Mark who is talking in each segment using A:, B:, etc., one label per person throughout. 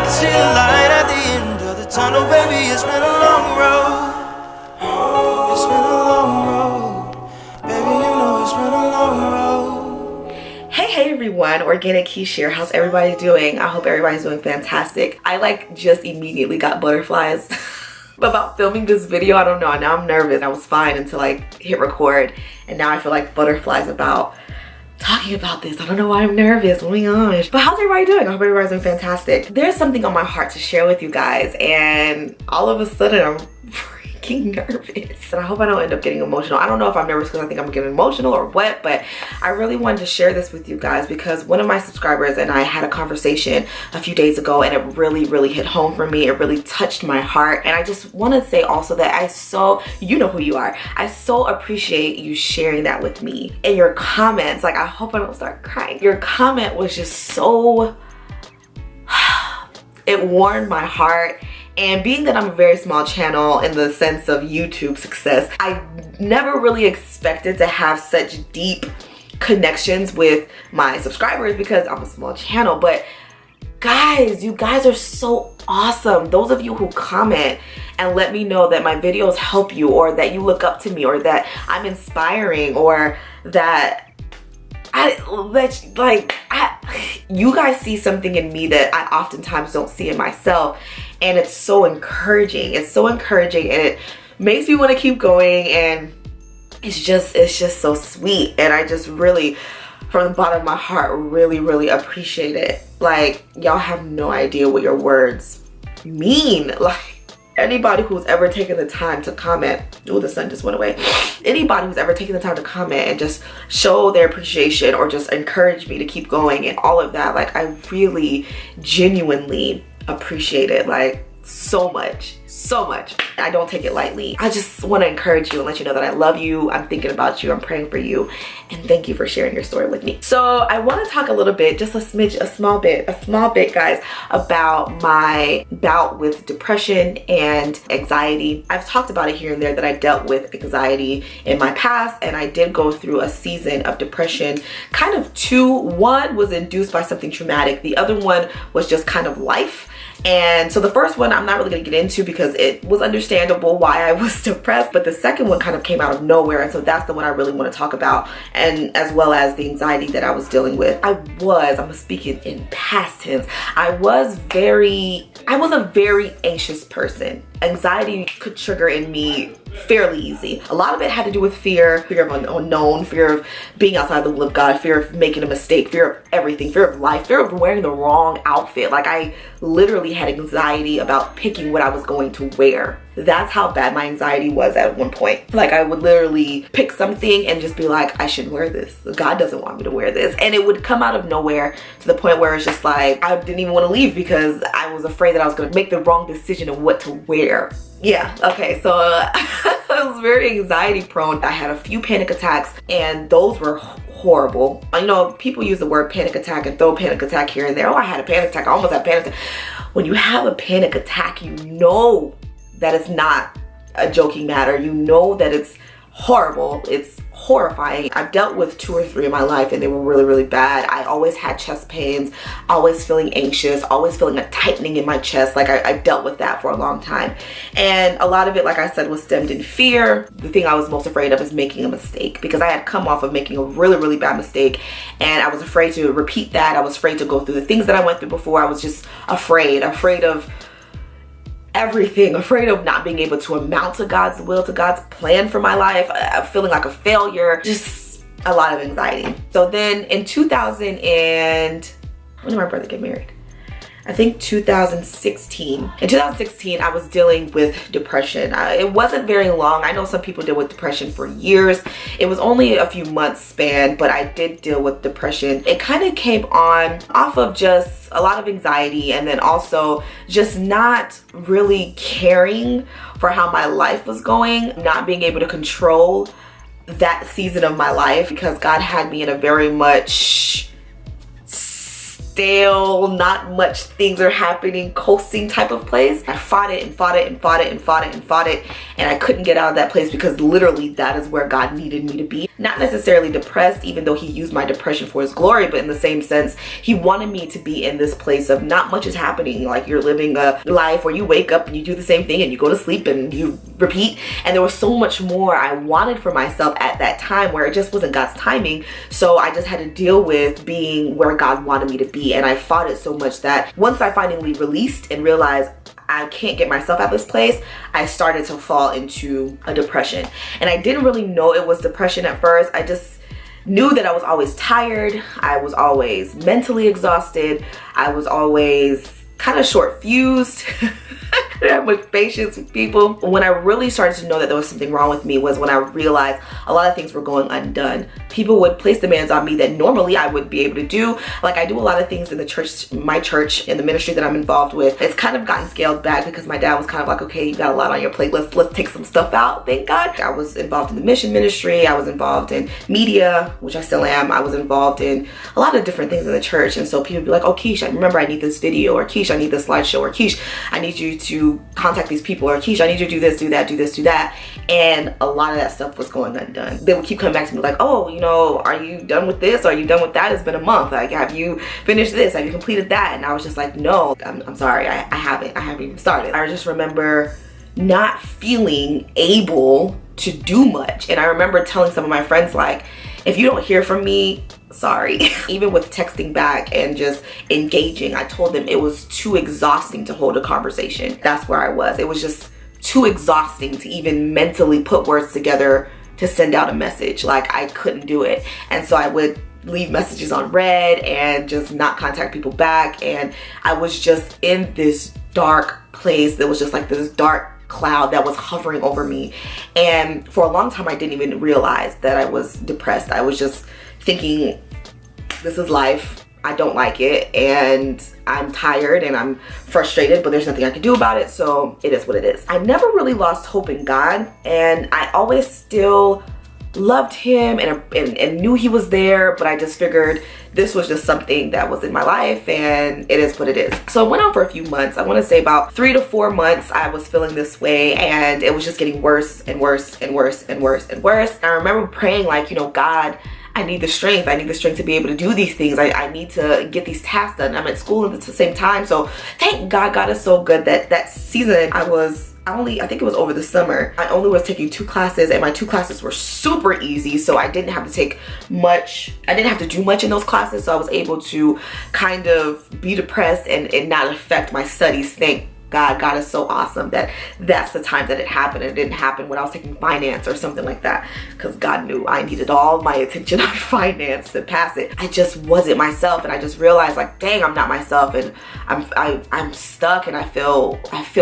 A: see the light at the end of the tunnel, baby. It's been a long road. It's been a long road. Baby, you know it's been a long road.
B: Hey everyone, Organic Quiche here. How's everybody doing? I hope everybody's doing fantastic. I just immediately got butterflies about filming this video. I don't know, now I'm nervous. I was fine until I hit record, and now I feel like butterflies about talking about this. I don't know why I'm nervous. Oh my gosh. But how's everybody doing? I hope everybody's doing fantastic. There's something on my heart to share with you guys, and all of a sudden I'm freaking nervous. And I hope I don't end up getting emotional. I don't know if I'm nervous because I think I'm getting emotional or what, but I really wanted to share this with you guys because one of my subscribers and I had a conversation a few days ago, and it really hit home for me. It really touched my heart. And I just want to say also that you know who you are. I so appreciate you sharing that with me. And your comments, I hope I don't start crying. Your comment was just so, it warmed my heart. And being that I'm a very small channel in the sense of YouTube success, I never really expected to have such deep connections with my subscribers because I'm a small channel. But guys, you guys are so awesome. Those of you who comment and let me know that my videos help you, or that you look up to me, or that I'm inspiring, or that you guys see something in me that I oftentimes don't see in myself. And it's so encouraging. It's so encouraging, and it makes me want to keep going, and it's just so sweet. And I just really, from the bottom of my heart, really appreciate it. Y'all have no idea what your words mean. Anybody who's ever taken the time to comment, oh, the sun just went away. Anybody who's ever taken the time to comment and just show their appreciation or just encourage me to keep going and all of that, I really genuinely appreciate it, so much. I don't take it lightly. I just want to encourage you and let you know that I love you. I'm thinking about you. I'm praying for you. And thank you for sharing your story with me. So I want to talk a little bit, just a small bit, guys, about my bout with depression and anxiety. I've talked about it here and there that I dealt with anxiety in my past, and I did go through a season of depression. Kind of two. One was induced by something traumatic. The other one was just kind of life. And so the first one I'm not really gonna get into because it was understandable why I was depressed, but the second one kind of came out of nowhere, and so that's the one I really want to talk about, and as well as the anxiety that I was dealing with. I'm speaking in past tense. I was a very anxious person. Anxiety could trigger in me fairly easy. A lot of it had to do with fear of unknown, fear of being outside the will of God, fear of making a mistake, fear of everything, fear of life, fear of wearing the wrong outfit. I literally had anxiety about picking what I was going to wear. That's how bad my anxiety was at one point. I would literally pick something and just be like, I shouldn't wear this. God doesn't want me to wear this. And it would come out of nowhere to the point where it's just I didn't even want to leave because I was afraid that I was going to make the wrong decision of what to wear. Yeah, okay, so I was very anxiety prone. I had a few panic attacks, and those were horrible. People use the word panic attack and throw panic attack here and there. Oh, I had a panic attack. I almost had a panic attack. When you have a panic attack, you know that it's not a joking matter. You know that it's horrible. It's horrifying. I've dealt with 2 or 3 in my life, and they were really bad. I always had chest pains, always feeling anxious, always feeling a tightening in my chest. I dealt with that for a long time. And a lot of it, like I said, was stemmed in fear. The thing I was most afraid of is making a mistake, because I had come off of making a really bad mistake, and I was afraid to repeat that. I was afraid to go through the things that I went through before. I was just afraid of everything, afraid of not being able to amount to God's will, to God's plan for my life, feeling like a failure, just a lot of anxiety. So then in 2000 and, when did my brother get married? I think 2016. In 2016, I was dealing with depression. It wasn't very long. I know some people deal with depression for years. It was only a few months span, but I did deal with depression. It kind of came on off of just a lot of anxiety, and then also just not really caring for how my life was going, not being able to control that season of my life, because God had me in a very much stale, not much things are happening, coasting type of place. I fought it and fought it and fought it and fought it and fought it, and I couldn't get out of that place because literally that is where God needed me to be. Not necessarily depressed, even though he used my depression for his glory, but in the same sense, he wanted me to be in this place of not much is happening. Like, you're living a life where you wake up and you do the same thing and you go to sleep and you repeat. And there was so much more I wanted for myself at that time where it just wasn't God's timing. So I just had to deal with being where God wanted me to be. And I fought it so much that once I finally released and realized I can't get myself out of this place, I started to fall into a depression. And I didn't really know it was depression at first. I just knew that I was always tired. I was always mentally exhausted. I was always kind of short fused. I didn't have much patience with people. When I really started to know that there was something wrong with me was when I realized a lot of things were going undone. People would place demands on me that normally I would be able to do. Like, I do a lot of things in the church, my church, in the ministry that I'm involved with. It's kind of gotten scaled back because my dad was kind of like, okay, you got a lot on your plate. Let's take some stuff out, thank God. I was involved in the mission ministry. I was involved in media, which I still am. I was involved in a lot of different things in the church. And so people would be like, oh, Keish, I remember I need this video, or Keish, I need this slideshow, or Keish, I need you to contact these people, or Keish, I need you to do this, do that, do this, do that. And a lot of that stuff was going undone. They would keep coming back to me like, oh, you know, are you done with this? Are you done with that? It's been a month. Like, have you finished this? Have you completed that? And I was just like, no, I'm sorry, I haven't even started. I just remember not feeling able to do much. And I remember telling some of my friends, like, if you don't hear from me, sorry. Even with texting back and just engaging, I told them it was too exhausting to hold a conversation. That's where I was. It was just too exhausting to even mentally put words together to send out a message. Like, I couldn't do it. And so I would leave messages on read and just not contact people back. And I was just in this dark place that was just like this dark cloud that was hovering over me. And for a long time, I didn't even realize that I was depressed. I was just thinking, this is life. I don't like it, and I'm tired and I'm frustrated, but there's nothing I can do about it, so it is what it is. I never really lost hope in God, and I always still loved him and knew he was there, but I just figured this was just something that was in my life, and it is what it is. So it went on for a few months. I want to say about 3 to 4 months I was feeling this way, and it was just getting worse and worse and worse and worse and worse. I remember praying, like, you know, God, I need the strength. I need the strength to be able to do these things. I need to get these tasks done. I'm at school at the same time. So thank God, God is so good that season I think it was over the summer. I only was taking 2 classes, and my 2 classes were super easy. So I didn't have to take much. I didn't have to do much in those classes. So I was able to kind of be depressed and not affect my studies. Thank God. God is so awesome that that's the time that it happened. It didn't happen when I was taking finance or something like that, because God knew I needed all my attention on finance to pass it. I just wasn't myself, and I just realized, like, dang, I'm not myself, and I'm stuck, and I feel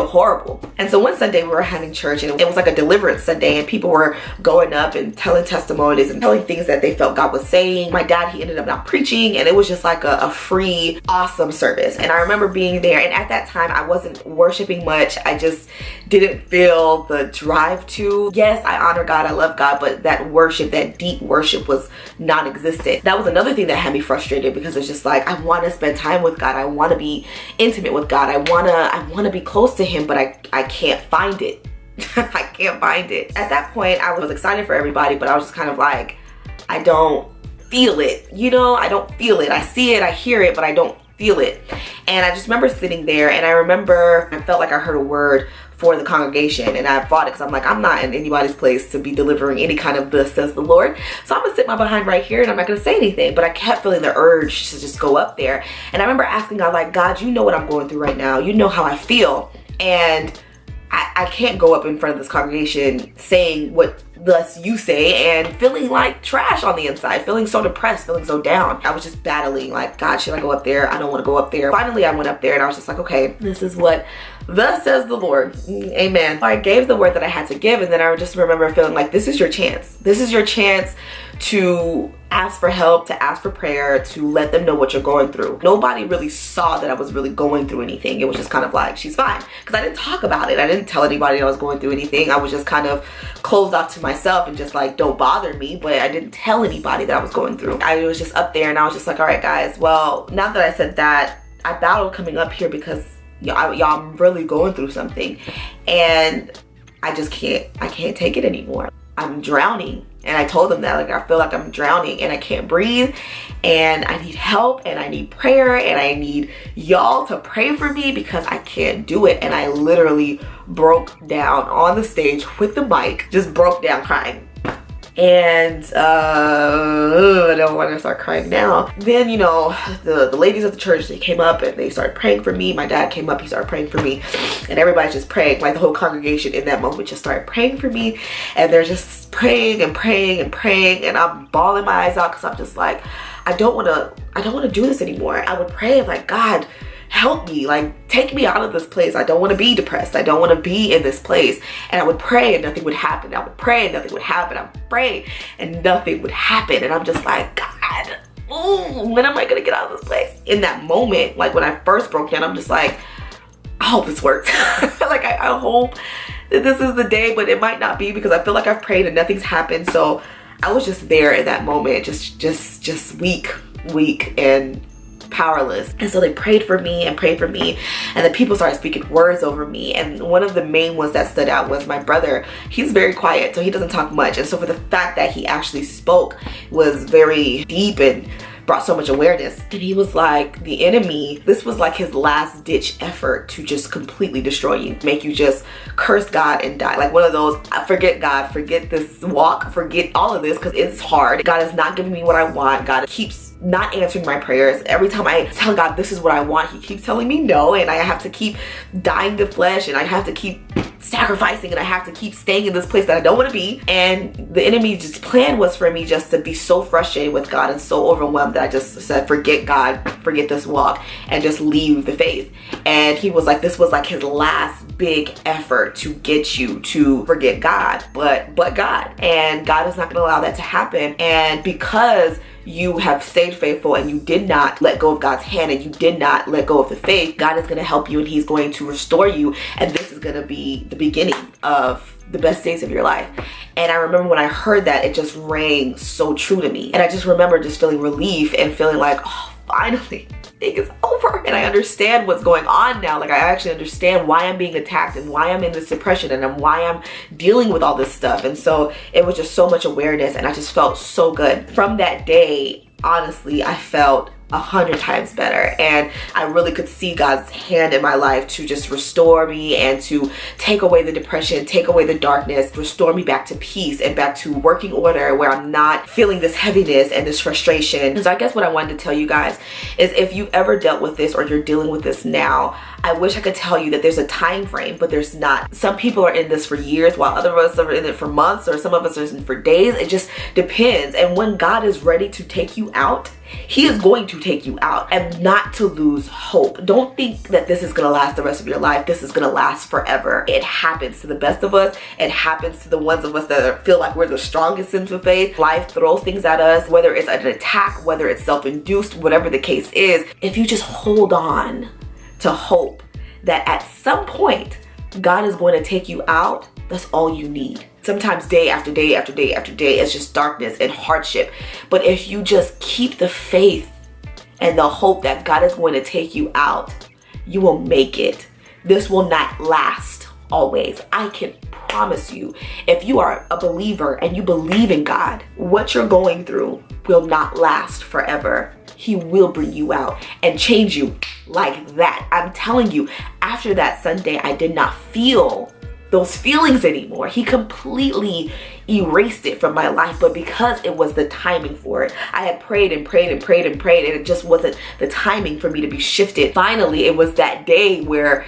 B: horrible. And so one Sunday we were having church, and it was like a deliverance Sunday, and people were going up and telling testimonies and telling things that they felt God was saying. My dad, he ended up not preaching, and it was just like a free, awesome service. And I remember being there, and at that time I wasn't worshiping much. I just didn't feel the drive to. Yes, I honor God, I love God, but that worship, that deep worship, was non-existent. That was another thing that had me frustrated, because it's just like, I want to spend time with God. I want to be intimate with God. I want to be close to him, but I can't find it. I can't find it. At that point, I was excited for everybody, but I was just kind of like, I don't feel it. You know, I don't feel it. I see it, I hear it, but I don't feel it. And I just remember sitting there, and I remember I felt like I heard a word for the congregation, and I fought it because I'm like, I'm not in anybody's place to be delivering any kind of "thus says the Lord," so I'm gonna sit my behind right here and I'm not gonna say anything. But I kept feeling the urge to just go up there, and I remember asking God, like, God, you know what I'm going through right now, you know how I feel, and I can't go up in front of this congregation saying what thus you say and feeling like trash on the inside, feeling so depressed, feeling so down. I was just battling, like, God, should I go up there? I don't want to go up there. Finally, I went up there, and I was just like, okay, this is what thus says the Lord. Amen. So I gave the word that I had to give, and then I just remember feeling like, this is your chance. This is your chance to ask for help, to ask for prayer, to let them know what you're going through. Nobody really saw that I was really going through anything. It was just kind of like, she's fine. Because I didn't talk about it. I didn't tell anybody I was going through anything. I was just kind of closed off to myself and just like, don't bother me. But I didn't tell anybody that I was going through. I was just up there and I was just like, all right, guys, well, now that I said that, I battled coming up here because y'all, I'm really going through something. And I can't take it anymore. I'm drowning. And I told them that, like, I feel like I'm drowning and I can't breathe and I need help and I need prayer and I need y'all to pray for me because I can't do it. And I literally broke down on the stage with the mic, just broke down crying. And I don't want to start crying now. Then, you know, the ladies at the church, they came up and they started praying for me. My dad came up, he started praying for me, and everybody's just praying. Like, the whole congregation in that moment just started praying for me, and they're just praying and praying and praying, and I'm bawling my eyes out because I'm just like, I don't want to do this anymore. I would pray like, God, help me, like, take me out of this place. I don't want to be depressed. I don't want to be in this place. And I would pray and nothing would happen. I would pray and nothing would happen. I would pray and nothing would happen. And I'm just like, God, when am I going to get out of this place? In that moment, like when I first broke down, I'm just like, I hope this works. Like, I hope that this is the day, but it might not be because I feel like I've prayed and nothing's happened. So I was just there in that moment, just weak and powerless. And so they prayed for me and the people started speaking words over me. And one of the main ones that stood out was my brother. He's very quiet, so he doesn't talk much. And so for the fact that he actually spoke was very deep and brought so much awareness. And he was like, the enemy, this was like his last ditch effort to just completely destroy you, make you just curse God and die. Like one of those, forget God, forget this walk, forget all of this because it's hard. God is not giving me what I want. God keeps not answering my prayers. Every time I tell God this is what I want, he keeps telling me no, and I have to keep dying to flesh and I have to keep sacrificing and I have to keep staying in this place that I don't want to be. And the enemy's plan was for me just to be so frustrated with God and so overwhelmed that I just said, forget God, forget this walk, and just leave the faith. And he was like, this was like his last big effort to get you to forget God, but God. And God is not going to allow that to happen. And because you have stayed faithful and you did not let go of God's hand and you did not let go of the faith, God is going to help you and he's going to restore you. And this is going to be the beginning of the best days of your life. And I remember when I heard that, it just rang so true to me. And I just remember just feeling relief and feeling like, oh, finally, thing is over. And I understand what's going on now. Like, I actually understand why I'm being attacked and why I'm in this depression and why I'm dealing with all this stuff. And so it was just so much awareness and I just felt so good. From that day, honestly, I felt 100 times better, and I really could see God's hand in my life to just restore me and to take away the depression, take away the darkness, restore me back to peace and back to working order where I'm not feeling this heaviness and this frustration. And so I guess what I wanted to tell you guys is, if you've ever dealt with this or you're dealing with this now, I wish I could tell you that there's a time frame, but there's not. Some people are in this for years while other of us are in it for months, or some of us are in it for days. It just depends. And when God is ready to take you out, he is going to take you out, and not to lose hope. Don't think that this is going to last the rest of your life. This is going to last forever. It happens to the best of us. It happens to the ones of us that feel like we're the strongest in the faith. Life throws things at us, whether it's an attack, whether it's self-induced, whatever the case is. If you just hold on to hope that at some point God is going to take you out, that's all you need. Sometimes day after day after day after day, it's just darkness and hardship. But if you just keep the faith and the hope that God is going to take you out, you will make it. This will not last always. I can promise you, if you are a believer and you believe in God, what you're going through will not last forever. He will bring you out and change you like that. I'm telling you, after that Sunday, I did not feel those feelings anymore. He completely erased it from my life, but because it was the timing for it. I had prayed and prayed and prayed and prayed, and it just wasn't the timing for me to be shifted. Finally, it was that day where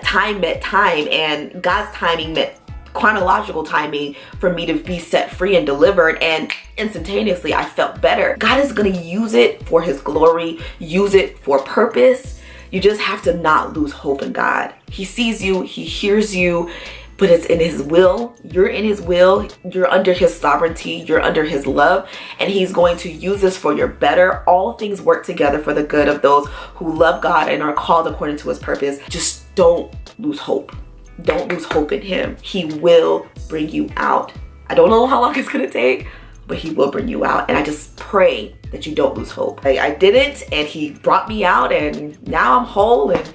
B: time met time, and God's timing met chronological timing for me to be set free and delivered, and instantaneously I felt better. God is going to use it for his glory, use it for purpose. You just have to not lose hope in God. He sees you, he hears you, but it's in his will. You're in his will. You're under his sovereignty. You're under his love, and he's going to use this for your better. All things work together for the good of those who love God and are called according to his purpose. Just don't lose hope. Don't lose hope in him. He will bring you out. I don't know how long it's gonna take, but he will bring you out. And I just pray that you don't lose hope. I didn't, and he brought me out, and now I'm whole and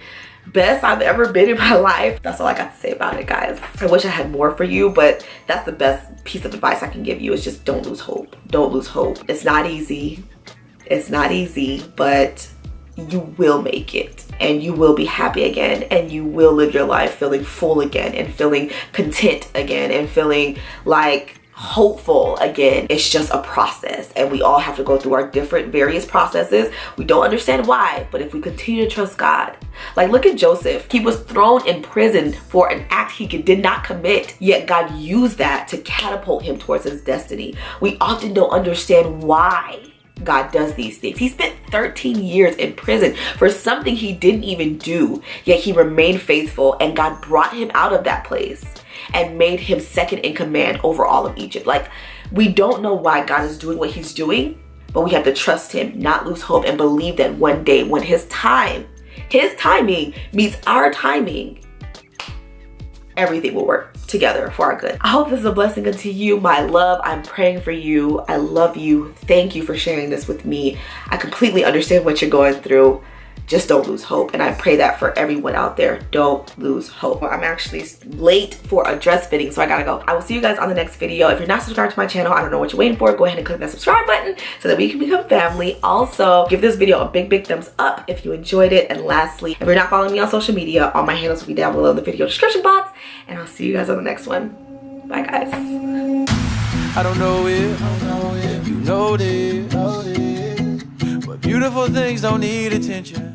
B: best I've ever been in my life. That's all I got to say about it, guys. I wish I had more for you, but that's the best piece of advice I can give you, is just don't lose hope. Don't lose hope. It's not easy. It's not easy, but you will make it, and you will be happy again, and you will live your life feeling full again, and feeling content again, and feeling like hopeful again. It's just a process, and we all have to go through our different various processes. We don't understand why, but if we continue to trust God, like look at Joseph. He was thrown in prison for an act he did not commit, yet God used that to catapult him towards his destiny. We often don't understand why God does these things. He spent 13 years in prison for something he didn't even do, yet he remained faithful, and God brought him out of that place and made him second in command over all of Egypt. Like, we don't know why God is doing what he's doing, but we have to trust him, not lose hope, and believe that one day when his timing meets our timing, everything will work together for our good. I hope this is a blessing unto you, my love. I'm praying for you. I love you. Thank you for sharing this with me. I completely understand what you're going through. Just don't lose hope. And I pray that for everyone out there. Don't lose hope. I'm actually late for a dress fitting, so I gotta go. I will see you guys on the next video. If you're not subscribed to my channel, I don't know what you're waiting for. Go ahead and click that subscribe button so that we can become family. Also, give this video a big thumbs up if you enjoyed it. And lastly, if you're not following me on social media, all my handles will be down below in the video description box. And I'll see you guys on the next one. Bye, guys.
A: I don't know if you know this, but beautiful things don't need attention.